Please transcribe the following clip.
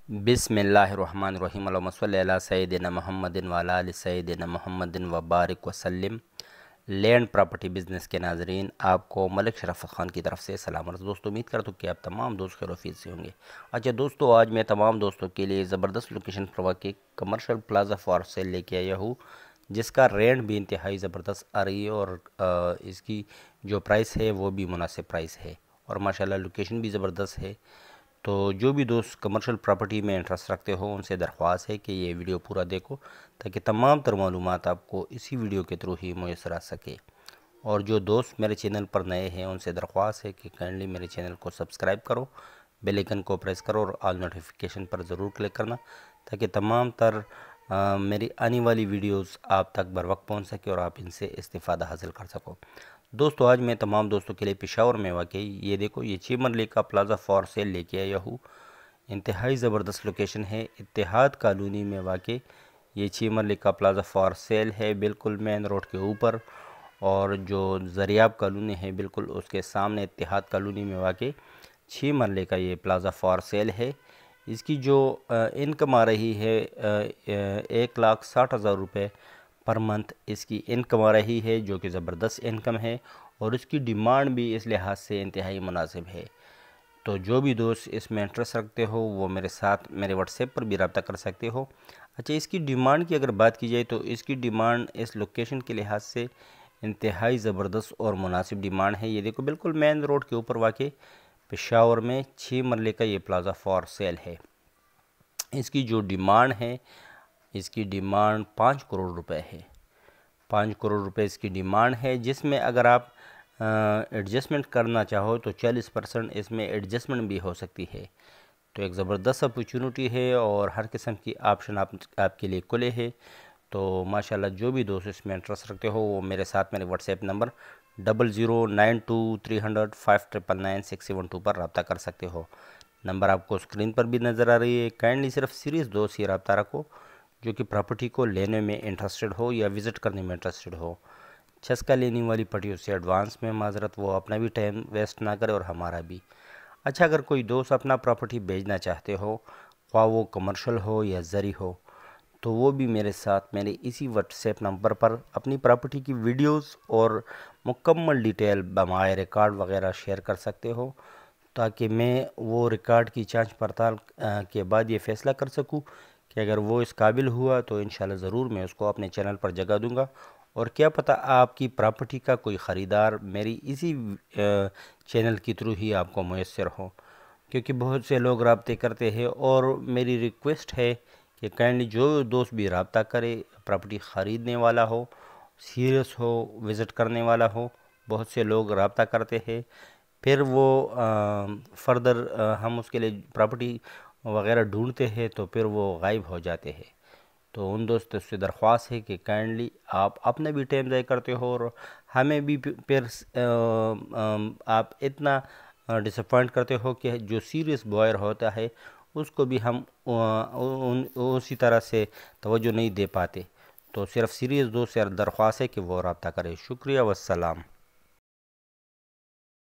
بسم اللہ الرحمن الرحیم اللہم صلی علی سیدنا محمد وعلی آل سیدنا محمد وبارک وسلم۔ لینڈ پراپرٹی بزنس کے ناظرین، آپ کو ملک شرافت خان کی طرف سے سلام عرض۔ دوستو امید کرتا ہوں کہ آپ تمام دوست خیر و عافیت سے ہوں گے۔ اچھا دوستو، آج میں تمام دوستوں کے لیے زبردست لوکیشن پر واقع کمرشل پلازا فار سیل لے کے آیا ہوں، جس کا رینٹ بھی انتہائی زبردست آ رہی ہے اور اس کی جو پرائس ہے وہ بھی مناسب پرائس ہے اور ماشاءاللہ لوکیشن بھی زبردست ہے۔ تو جو بھی دوست کمرشل پراپرٹی میں انٹرسٹ رکھتے ہو، ان سے درخواست ہے کہ یہ ویڈیو پورا دیکھو تاکہ تمام تر معلومات آپ کو اسی ویڈیو کے تھرو ہی میسر آ سکے۔ اور جو دوست میرے چینل پر نئے ہیں، ان سے درخواست ہے کہ کائنڈلی میرے چینل کو سبسکرائب کرو، بیل آئیکن کو پریس کرو اور آل نوٹیفیکیشن پر ضرور کلک کرنا تاکہ تمام تر میری آنے والی ویڈیوز آپ تک بر وقت پہنچ سکے اور آپ ان سے استفادہ حاصل کر سکو۔ دوستو، آج میں تمام دوستوں کے لیے پشاور میں واقع یہ دیکھو، یہ 6 مرلے کا پلازا فار سیل لے کے آیا ہوں۔ انتہائی زبردست لوکیشن ہے، اتحاد کالونی میں واقع یہ 6 مرلے کا پلازا فار سیل ہے، بالکل مین روڈ کے اوپر۔ اور جو زریاب کالونی ہے بالکل اس کے سامنے اتحاد کالونی میں واقع 6 مرلے کا یہ پلازا فار سیل ہے۔ اس کی جو انکم آ رہی ہے 1,60,000 روپے پر منتھ اس کی انکم آ رہی ہے، جو کہ زبردست انکم ہے اور اس کی ڈیمانڈ بھی اس لحاظ سے انتہائی مناسب ہے۔ تو جو بھی دوست اس میں انٹرسٹ رکھتے ہو وہ میرے ساتھ میرے واٹس ایپ پر بھی رابطہ کر سکتے ہو۔ اچھا، اس کی ڈیمانڈ کی اگر بات کی جائے تو اس کی ڈیمانڈ اس لوکیشن کے لحاظ سے انتہائی زبردست اور مناسب ڈیمانڈ ہے۔ یہ دیکھو، بالکل مین روڈ کے اوپر واقع پشاور میں 6 مرلے کا یہ پلازا فار سیل ہے۔ اس کی جو ڈیمانڈ ہے، اس کی ڈیمانڈ 5 کروڑ روپے ہے۔ 5 کروڑ روپے اس کی ڈیمانڈ ہے، جس میں اگر آپ ایڈجسٹمنٹ کرنا چاہو تو 40% اس میں ایڈجسٹمنٹ بھی ہو سکتی ہے۔ تو ایک زبردست اپورچونٹی ہے اور ہر قسم کی آپشن آپ کے لیے کھلے ہے۔ تو ماشاءاللہ جو بھی دوست اس میں انٹرسٹ رکھتے ہو وہ میرے ساتھ میرے واٹس ایپ نمبر 00923005999672 پر رابطہ کر سکتے ہو۔ نمبر آپ کو اسکرین پر بھی نظر آ رہی ہے۔ کائنڈلی صرف سیریس دوست ہی رابطہ رکھو جو کہ پراپرٹی کو لینے میں انٹرسٹڈ ہو یا وزٹ کرنے میں انٹرسٹڈ ہو۔ چھسکا لینے والی پارٹیوں سے ایڈوانس میں معذرت، وہ اپنا بھی ٹائم ویسٹ نہ کرے اور ہمارا بھی۔ اچھا، اگر کوئی دوست اپنا پراپرٹی بیچنا چاہتے ہو، خواہ وہ کمرشل ہو یا زرعی ہو، تو وہ بھی میرے ساتھ میرے اسی واٹس ایپ نمبر پر اپنی پراپرٹی کی ویڈیوز اور مکمل ڈیٹیل بمائے ریکارڈ وغیرہ شیئر کر سکتے ہو تاکہ میں وہ ریکارڈ کی جانچ پڑتال کے بعد یہ فیصلہ کر سکوں کہ اگر وہ اس قابل ہوا تو انشاءاللہ ضرور میں اس کو اپنے چینل پر جگہ دوں گا۔ اور کیا پتہ آپ کی پراپرٹی کا کوئی خریدار میری اسی چینل کے تھرو ہی آپ کو میسر ہو، کیونکہ بہت سے لوگ رابطے کرتے ہیں۔ اور میری ریکویسٹ ہے کہ کائنڈلی جو دوست بھی رابطہ کرے، پراپرٹی خریدنے والا ہو، سیریس ہو، وزٹ کرنے والا ہو، بہت سے لوگ رابطہ کرتے ہیں، پھر وہ فردر ہم اس کے لیے پراپرٹی وغیرہ ڈھونڈتے ہیں تو پھر وہ غائب ہو جاتے ہیں۔ تو ان دوستوں سے درخواست ہے کہ کائنڈلی آپ اپنا بھی ٹائم ضائع کرتے ہو اور ہمیں بھی پھر آپ اتنا ڈسپوائنٹ کرتے ہو کہ جو سیریس بوائر ہوتا ہے اس کو بھی ہم اسی طرح سے توجہ نہیں دے پاتے۔ تو صرف سیریس دوست سے درخواست ہے کہ وہ رابطہ کرے۔ شکریہ والسلام۔